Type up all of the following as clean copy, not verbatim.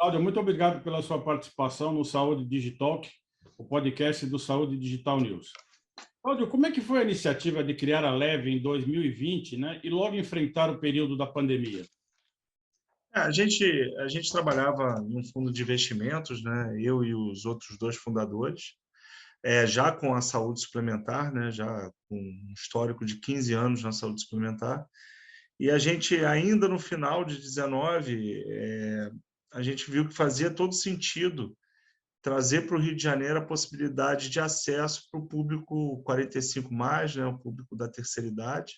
Cláudio, muito obrigado pela sua participação no Saúde Digital, o podcast do Saúde Digital News. Cláudio, como é que foi a iniciativa de criar a Leve em 2020, né, e logo enfrentar o período da pandemia? A gente trabalhava num fundo de investimentos, né? Eu e os outros dois fundadores, já com a saúde suplementar, né? Já com um histórico de 15 anos na saúde suplementar. E a gente, ainda no final de 19, a gente viu que fazia todo sentido trazer para o Rio de Janeiro a possibilidade de acesso para o público 45 mais, né? O público da terceira idade.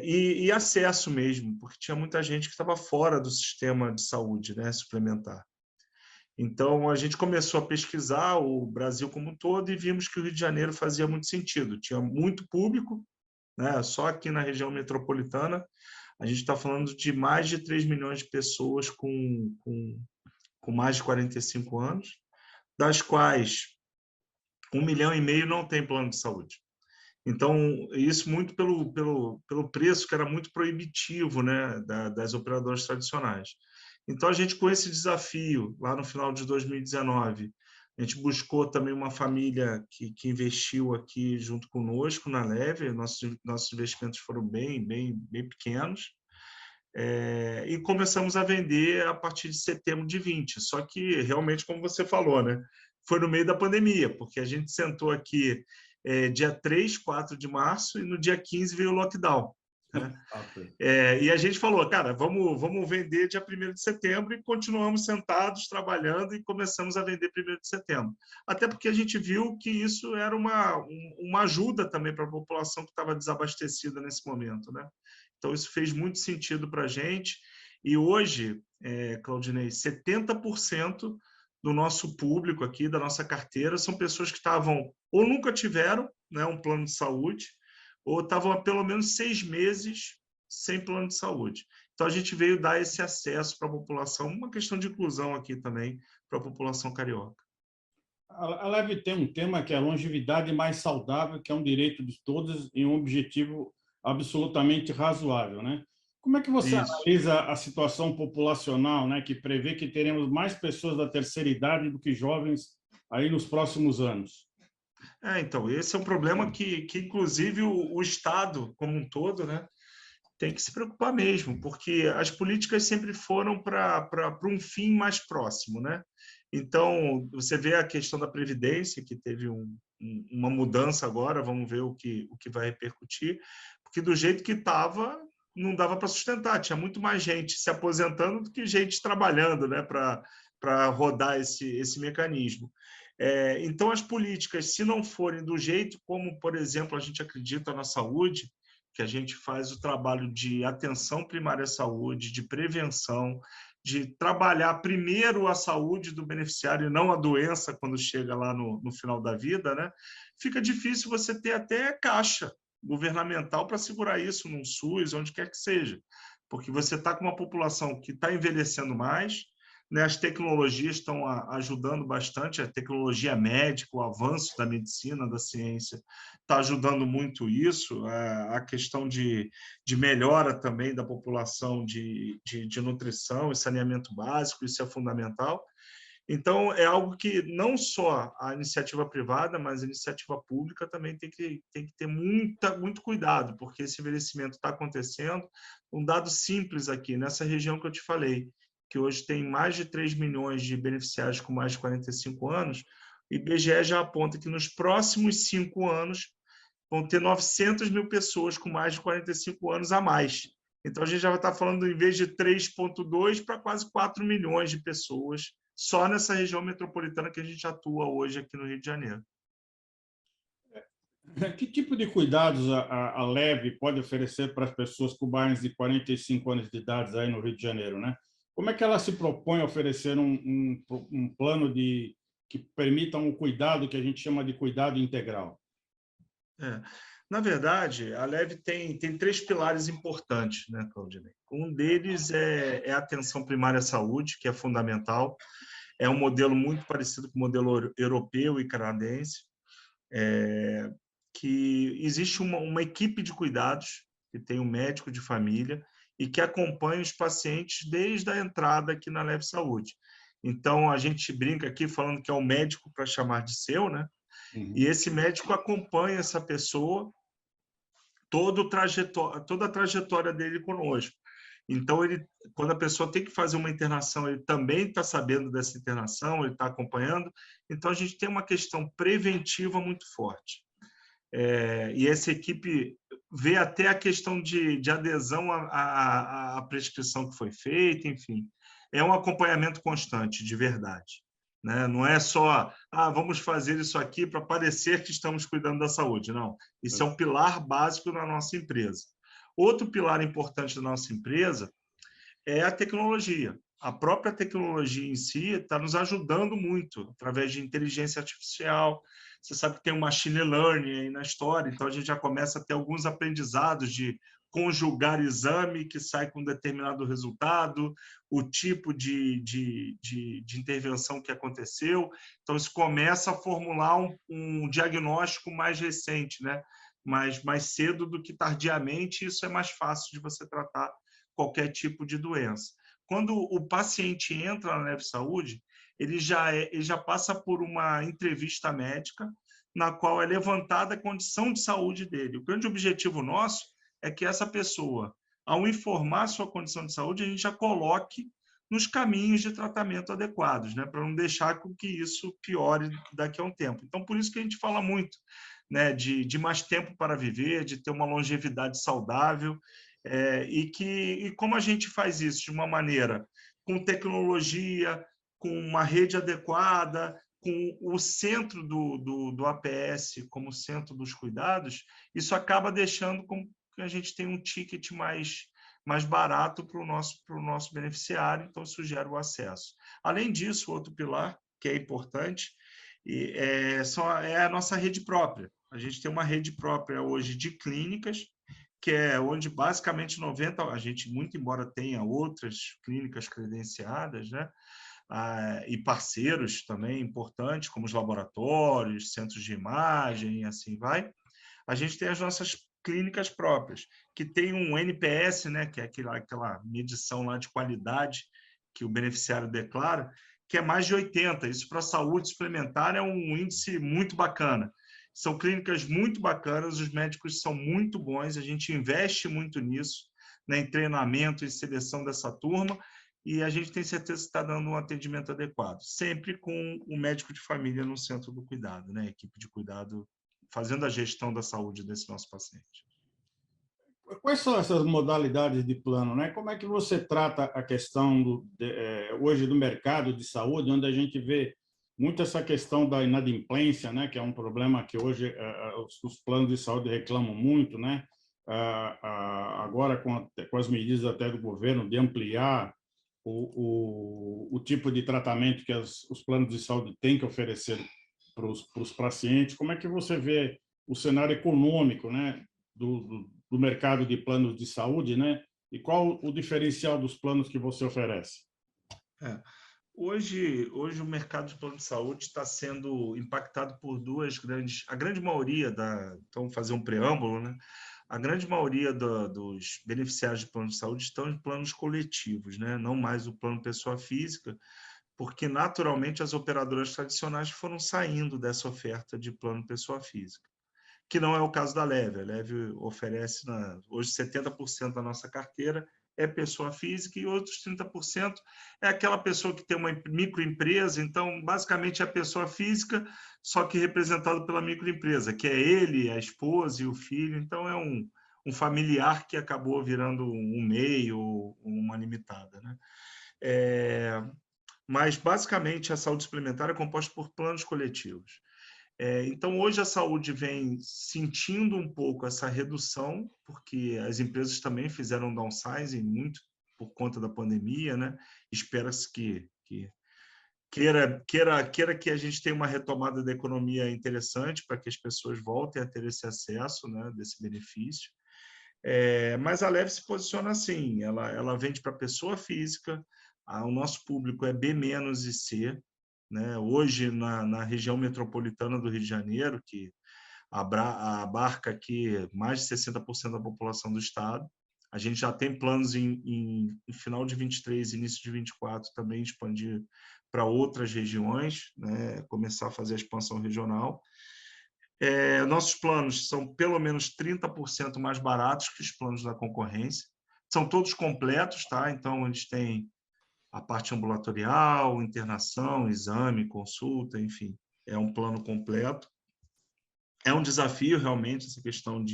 E acesso mesmo, porque tinha muita gente que estava fora do sistema de saúde, né, suplementar. Então, a gente começou a pesquisar o Brasil como um todo e vimos que o Rio de Janeiro fazia muito sentido. Tinha muito público, né, só aqui na região metropolitana, a gente está falando de mais de 3 milhões de pessoas com mais de 45 anos, das quais 1,5 milhão não tem plano de saúde. Então, isso muito pelo preço que era muito proibitivo, né, das operadoras tradicionais. Então, a gente, com esse desafio, lá no final de 2019, a gente buscou também uma família que investiu aqui junto conosco na Leve. Nossos investimentos foram bem pequenos. E começamos a vender a partir de setembro de 20. Só que, realmente, como você falou, né, foi no meio da pandemia, porque a gente sentou aqui dia 3, 4 de março, e no dia 15 veio o lockdown, né? E a gente falou, cara, vamos vender dia 1º de setembro, e continuamos sentados, trabalhando, e começamos a vender 1º de setembro. Até porque a gente viu que isso era uma ajuda também para a população que estava desabastecida nesse momento, né? Então, isso fez muito sentido para a gente. E hoje, Claudinei, 70% do nosso público aqui, da nossa carteira, são pessoas que estavam ou nunca tiveram, né, um plano de saúde, ou estavam há pelo menos 6 meses sem plano de saúde. Então, a gente veio dar esse acesso para a população, uma questão de inclusão aqui também para a população carioca. A Leve tem um tema que é a longevidade mais saudável, que é um direito de todos e um objetivo absolutamente razoável, né? Como é que você Isso. analisa a situação populacional, né, que prevê que teremos mais pessoas da terceira idade do que jovens aí nos próximos anos? Então, esse é um problema que inclusive, o Estado como um todo, né, tem que se preocupar mesmo, porque as políticas sempre foram para um fim mais próximo, né? Então, você vê a questão da Previdência, que teve uma mudança agora, vamos ver o que vai repercutir, porque do jeito que estava, não dava para sustentar, tinha muito mais gente se aposentando do que gente trabalhando, né, para rodar esse mecanismo. Então, as políticas, se não forem do jeito como, por exemplo, a gente acredita na saúde, que a gente faz o trabalho de atenção primária à saúde, de prevenção, de trabalhar primeiro a saúde do beneficiário e não a doença quando chega lá no final da vida, né? Fica difícil você ter até caixa governamental para segurar isso num SUS, onde quer que seja, porque você está com uma população que está envelhecendo mais, né? As tecnologias estão ajudando bastante, a tecnologia médica, o avanço da medicina, da ciência, está ajudando muito isso, a questão de melhora também da população de nutrição e saneamento básico, isso é fundamental. Então, é algo que não só a iniciativa privada, mas a iniciativa pública também tem que ter muito cuidado, porque esse envelhecimento está acontecendo. Um dado simples aqui, nessa região que eu te falei, que hoje tem mais de 3 milhões de beneficiários com mais de 45 anos, o IBGE já aponta que nos próximos 5 anos vão ter 900 mil pessoas com mais de 45 anos a mais. Então, a gente já vai estar falando, em vez de 3,2 para quase 4 milhões de pessoas, só nessa região metropolitana que a gente atua hoje aqui no Rio de Janeiro. Que tipo de cuidados a Leve pode oferecer para as pessoas com mais de 45 anos de idade aí no Rio de Janeiro, né? Como é que ela se propõe a oferecer um plano que permita um cuidado que a gente chama de cuidado integral? Na verdade, a Leve tem 3 pilares importantes, né, Claudinei? Um deles é a atenção primária à saúde, que é fundamental. É um modelo muito parecido com o modelo europeu e canadense, que existe uma equipe de cuidados, que tem um médico de família, e que acompanha os pacientes desde a entrada aqui na Leve Saúde. Então, a gente brinca aqui falando que é um médico para chamar de seu, né? E esse médico acompanha essa pessoa toda a trajetória dele conosco. Então, quando a pessoa tem que fazer uma internação, ele também está sabendo dessa internação, ele está acompanhando. Então, a gente tem uma questão preventiva muito forte. E essa equipe vê até a questão de adesão à prescrição que foi feita, enfim. É um acompanhamento constante, de verdade. Né? Não é só, vamos fazer isso aqui para parecer que estamos cuidando da saúde. Não, isso é um pilar básico da nossa empresa. Outro pilar importante da nossa empresa é a tecnologia. A própria tecnologia em si está nos ajudando muito, através de inteligência artificial. Você sabe que tem um machine learning aí na história, então a gente já começa a ter alguns aprendizados de conjugar exame que sai com determinado resultado, o tipo de intervenção que aconteceu. Então, isso começa a formular um diagnóstico mais recente, né? mais cedo do que tardiamente, isso é mais fácil de você tratar qualquer tipo de doença. Quando o paciente entra na Leve Saúde, ele já passa por uma entrevista médica, na qual é levantada a condição de saúde dele. O grande objetivo nosso é que essa pessoa, ao informar a sua condição de saúde, a gente já coloque nos caminhos de tratamento adequados, né, para não deixar com que isso piore daqui a um tempo. Então, por isso que a gente fala muito, né, de mais tempo para viver, de ter uma longevidade saudável, e como a gente faz isso de uma maneira com tecnologia, com uma rede adequada, com o centro do APS como centro dos cuidados, isso acaba deixando com que a gente tenha um ticket mais barato para o nosso beneficiário, então isso gera o acesso. Além disso, outro pilar que é importante é a nossa rede própria. A gente tem uma rede própria hoje de clínicas, que é onde basicamente 90, a gente, muito embora tenha outras clínicas credenciadas, né? E parceiros também importantes, como os laboratórios, centros de imagem, e assim vai, a gente tem as nossas clínicas próprias, que tem um NPS, né? Que é aquela medição lá de qualidade que o beneficiário declara, que é mais de 80. Isso para a saúde suplementar é um índice muito bacana. São clínicas muito bacanas, os médicos são muito bons, a gente investe muito nisso, né, em treinamento e seleção dessa turma, e a gente tem certeza que está dando um atendimento adequado, sempre com o médico de família no centro do cuidado, né, a equipe de cuidado fazendo a gestão da saúde desse nosso paciente. Quais são essas modalidades de plano, né? Como é que você trata a questão hoje do mercado de saúde, onde a gente vê muito essa questão da inadimplência, né? Que é um problema que hoje os planos de saúde reclamam muito, né? Agora com as medidas até do governo de ampliar o tipo de tratamento que os planos de saúde têm que oferecer para os pacientes, como é que você vê o cenário econômico, né? Do mercado de planos de saúde, né? E qual o diferencial dos planos que você oferece? Hoje o mercado de plano de saúde está sendo impactado por a grande maioria então vou fazer um preâmbulo, né? A grande maioria dos beneficiários de plano de saúde estão em planos coletivos, né? Não mais o plano pessoa física, porque naturalmente as operadoras tradicionais foram saindo dessa oferta de plano pessoa física, que não é o caso da Leve. A Leve oferece, hoje, 70% da nossa carteira é pessoa física e outros 30% é aquela pessoa que tem uma microempresa. Então, basicamente, é a pessoa física, só que representado pela microempresa, que é ele, a esposa e o filho. Então, é um familiar que acabou virando um MEI ou uma limitada, né? Mas, basicamente, a saúde suplementar é composta por planos coletivos. Então, hoje a saúde vem sentindo um pouco essa redução, porque as empresas também fizeram downsizing muito por conta da pandemia, né? Espera-se que queira que a gente tenha uma retomada da economia interessante para que as pessoas voltem a ter esse acesso, né, desse benefício. Mas a Leve se posiciona assim, ela vende para pessoa física, o nosso público é B- e C, né? Hoje, na região metropolitana do Rio de Janeiro, que abarca aqui mais de 60% da população do estado, A gente já tem planos em final de 23, início de 24, também expandir para outras regiões, né? Começar a fazer a expansão regional. Nossos planos são pelo menos 30% mais baratos que os planos da concorrência. São todos completos, tá? Então, a gente tem a parte ambulatorial, internação, exame, consulta, enfim, é um plano completo. É um desafio, realmente, essa questão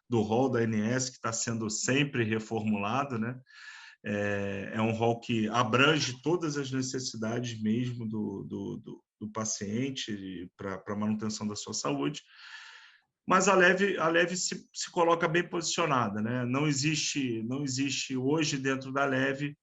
do rol da ANS, que está sendo sempre reformulado, né? É um rol que abrange todas as necessidades mesmo do paciente para a manutenção da sua saúde. Mas a Leve se coloca bem posicionada, né? Não existe hoje dentro da Leve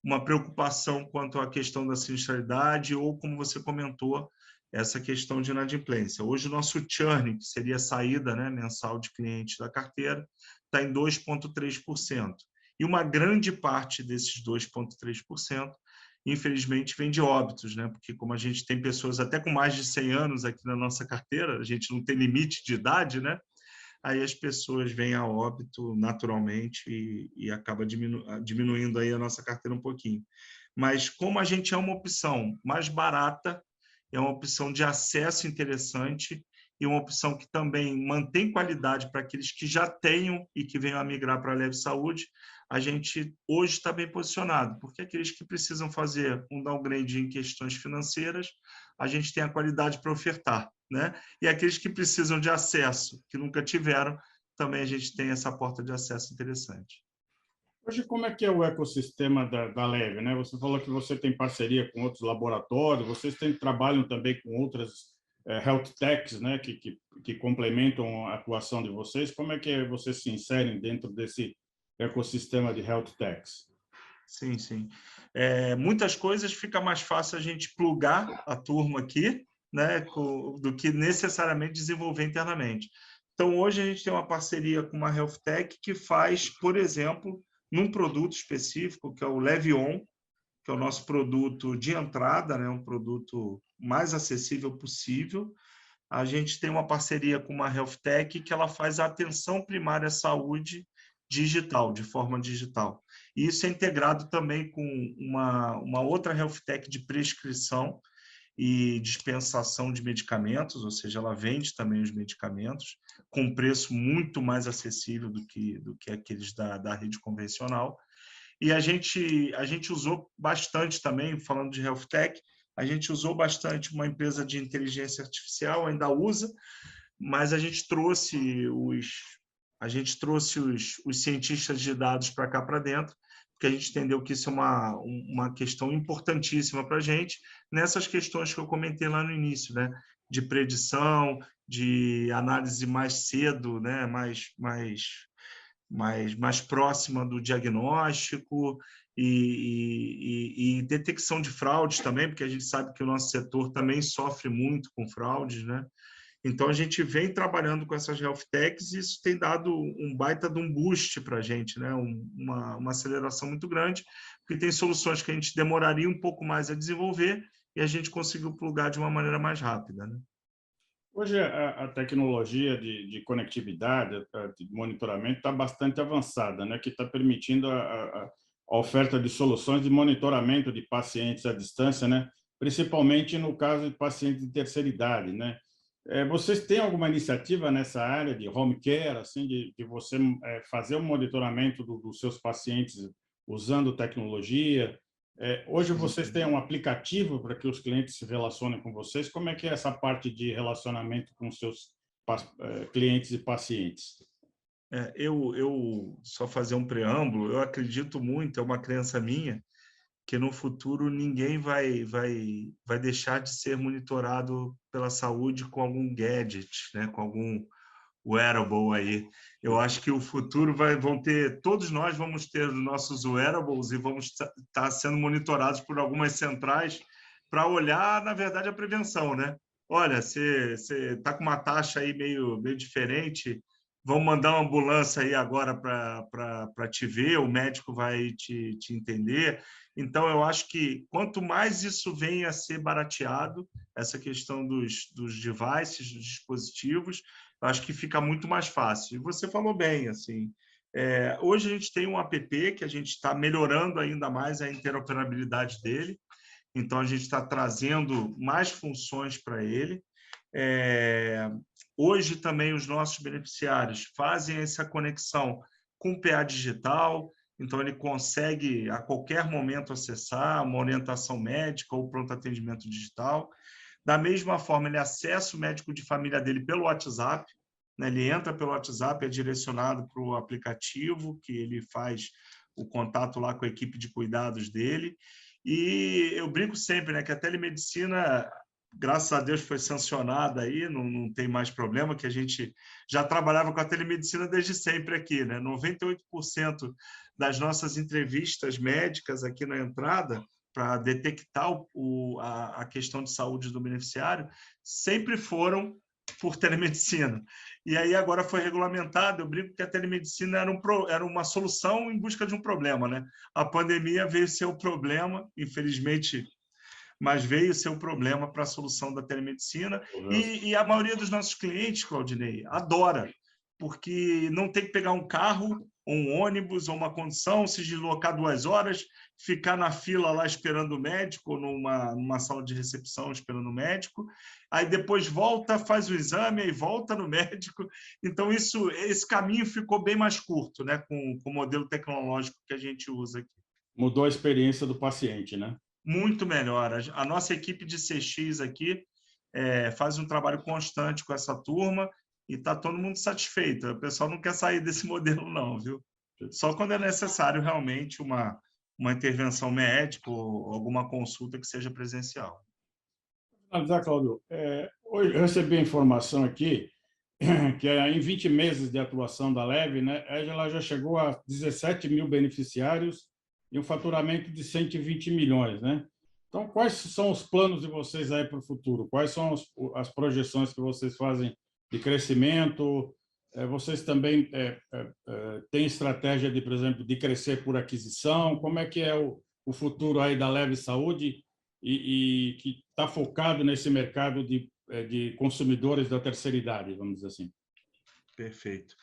uma preocupação quanto à questão da sinistralidade ou, como você comentou, essa questão de inadimplência. Hoje o nosso churn, que seria a saída, né, mensal de clientes da carteira, está em 2,3%. E uma grande parte desses 2,3%, infelizmente, vem de óbitos, né? Porque como a gente tem pessoas até com mais de 100 anos aqui na nossa carteira, a gente não tem limite de idade, né? Aí as pessoas vêm a óbito naturalmente e acaba diminuindo aí a nossa carteira um pouquinho. Mas como a gente é uma opção mais barata, é uma opção de acesso interessante e uma opção que também mantém qualidade para aqueles que já tenham e que venham a migrar para a Leve Saúde, a gente hoje está bem posicionado, porque aqueles que precisam fazer um downgrade em questões financeiras, a gente tem a qualidade para ofertar, né? E aqueles que precisam de acesso, que nunca tiveram, também a gente tem essa porta de acesso interessante. Hoje, como é que é o ecossistema da Leve, né? Você falou que você tem parceria com outros laboratórios, vocês trabalham também com outras health techs, né? Que complementam a atuação de vocês. Como é que vocês se inserem dentro desse ecossistema de health techs? Sim, sim. Muitas coisas fica mais fácil a gente plugar a turma aqui, né, do que necessariamente desenvolver internamente. Então, hoje a gente tem uma parceria com uma Health Tech que faz, por exemplo, num produto específico, que é o Levion, que é o nosso produto de entrada, né, um produto mais acessível possível. A gente tem uma parceria com uma Health Tech que ela faz a atenção primária à saúde digital, de forma digital. E isso é integrado também com uma outra Health Tech de prescrição e dispensação de medicamentos, ou seja, ela vende também os medicamentos com preço muito mais acessível do que aqueles da rede convencional. E a gente usou bastante também, falando de Health Tech, a gente usou bastante uma empresa de inteligência artificial, ainda usa, mas a gente trouxe os cientistas de dados para cá para dentro, porque a gente entendeu que isso é uma questão importantíssima para a gente, nessas questões que eu comentei lá no início, né? De predição, de análise mais cedo, né? mais próxima do diagnóstico e detecção de fraudes também, porque a gente sabe que o nosso setor também sofre muito com fraudes, né? Então, a gente vem trabalhando com essas health techs e isso tem dado um baita de um boost para a gente, né? Uma aceleração muito grande, porque tem soluções que a gente demoraria um pouco mais a desenvolver e a gente conseguiu plugar de uma maneira mais rápida, né? Hoje, a tecnologia de conectividade, de monitoramento, está bastante avançada, né? Que está permitindo a oferta de soluções de monitoramento de pacientes à distância, né? Principalmente no caso de pacientes de terceira idade, né? Vocês têm alguma iniciativa nessa área de home care, assim, de você fazer o monitoramento dos seus pacientes usando tecnologia? Hoje vocês têm um aplicativo para que os clientes se relacionem com vocês. Como é que é essa parte de relacionamento com seus clientes e pacientes? Eu só fazer um preâmbulo, eu acredito muito, é uma crença minha, que no futuro ninguém vai deixar de ser monitorado pela saúde com algum gadget, né? Com algum wearable aí. Eu acho que o futuro todos nós vamos ter os nossos wearables e vamos estar sendo monitorados por algumas centrais para olhar, na verdade, a prevenção, né? Olha, você está com uma taxa aí meio diferente, vamos mandar uma ambulância aí agora para te ver, o médico vai te entender. Então, eu acho que quanto mais isso venha a ser barateado, essa questão dos devices, dos dispositivos, eu acho que fica muito mais fácil. E você falou bem, assim, Hoje a gente tem um app que a gente está melhorando ainda mais a interoperabilidade dele, então a gente está trazendo mais funções para ele. Hoje também os nossos beneficiários fazem essa conexão com o PA Digital, então ele consegue a qualquer momento acessar uma orientação médica ou pronto atendimento digital. Da mesma forma, ele acessa o médico de família dele pelo WhatsApp, né? Ele entra pelo WhatsApp, é direcionado para o aplicativo, que ele faz o contato lá com a equipe de cuidados dele. E eu brinco sempre, né, que a telemedicina, graças a Deus, foi sancionada aí, não tem mais problema, que a gente já trabalhava com a telemedicina desde sempre aqui, né? 98% das nossas entrevistas médicas aqui na entrada, para detectar a questão de saúde do beneficiário, sempre foram por telemedicina. E aí agora foi regulamentado, eu brinco que a telemedicina era uma solução em busca de um problema, né? A pandemia veio ser o problema, infelizmente, mas veio ser o problema para a solução da telemedicina. E a maioria dos nossos clientes, Claudinei, adora, porque não tem que pegar um carro, ou um ônibus, ou uma condução, se deslocar 2 horas, ficar na fila lá esperando o médico, ou numa sala de recepção esperando o médico, aí depois volta, faz o exame, aí volta no médico. Então, esse caminho ficou bem mais curto, né, com o modelo tecnológico que a gente usa aqui. Mudou a experiência do paciente, né? Muito melhor. A nossa equipe de CX aqui faz um trabalho constante com essa turma e está todo mundo satisfeito. O pessoal não quer sair desse modelo, não, viu? Só quando é necessário realmente uma intervenção médica ou alguma consulta que seja presencial. Finalizar, Cláudio, hoje eu recebi a informação aqui que em 20 meses de atuação da Leve, né, ela já chegou a 17 mil beneficiários e um faturamento de 120 milhões, né? Então, quais são os planos de vocês aí para o futuro? Quais são as projeções que vocês fazem de crescimento? Vocês também têm estratégia de, por exemplo, de crescer por aquisição? Como é que é o futuro aí da Leve Saúde e que está focado nesse mercado de consumidores da terceira idade, vamos dizer assim? Perfeito.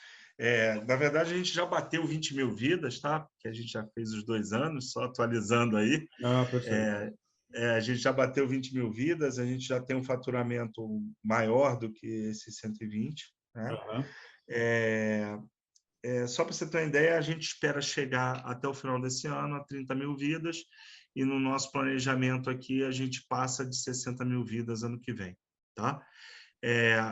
Na verdade, a gente já bateu 20 mil vidas, tá? Que a gente já fez os 2 anos, só atualizando aí. Perfeito. A gente já bateu 20 mil vidas, a gente já tem um faturamento maior do que esses 120, né? Só para você ter uma ideia, a gente espera chegar até o final desse ano a 30 mil vidas e no nosso planejamento aqui a gente passa de 60 mil vidas ano que vem, tá?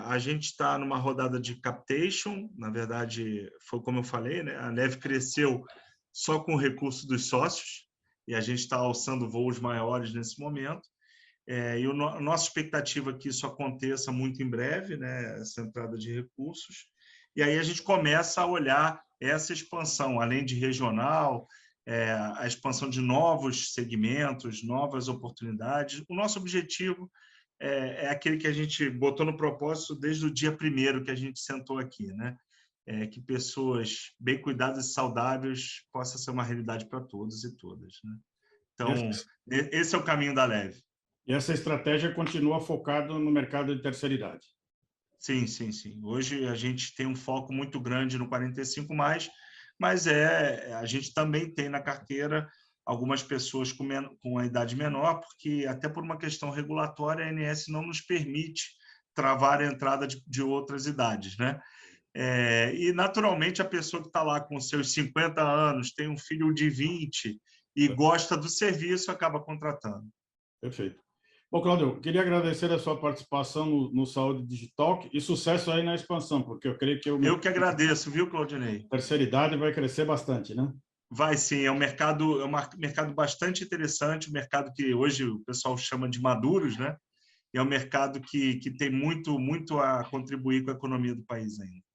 A gente está numa rodada de captation, na verdade, foi como eu falei, né? A Neve cresceu só com o recurso dos sócios e a gente está alçando voos maiores nesse momento. E a nossa expectativa é que isso aconteça muito em breve, né? Essa entrada de recursos. E aí a gente começa a olhar essa expansão, além de regional, a expansão de novos segmentos, novas oportunidades. O nosso objetivo é aquele que a gente botou no propósito desde o dia 1º que a gente sentou aqui, né? Que pessoas bem cuidadas e saudáveis possa ser uma realidade para todos e todas, né? Então, esse é o caminho da Leve. E essa estratégia continua focada no mercado de terceira idade? Sim, sim, sim. Hoje a gente tem um foco muito grande no 45+, mas a gente também tem na carteira algumas pessoas com a idade menor, porque até por uma questão regulatória, a ANS não nos permite travar a entrada de outras idades, né? E, naturalmente, a pessoa que está lá com seus 50 anos, tem um filho de 20 e gosta do serviço, acaba contratando. Perfeito. Bom, Cláudio, queria agradecer a sua participação no Saúde Digital e sucesso aí na expansão, porque eu creio que Eu que agradeço, viu, Claudinei? A terceira idade vai crescer bastante, né? Vai sim, é um mercado bastante interessante, um mercado que hoje o pessoal chama de maduros, né? E é um mercado que tem muito a contribuir com a economia do país ainda.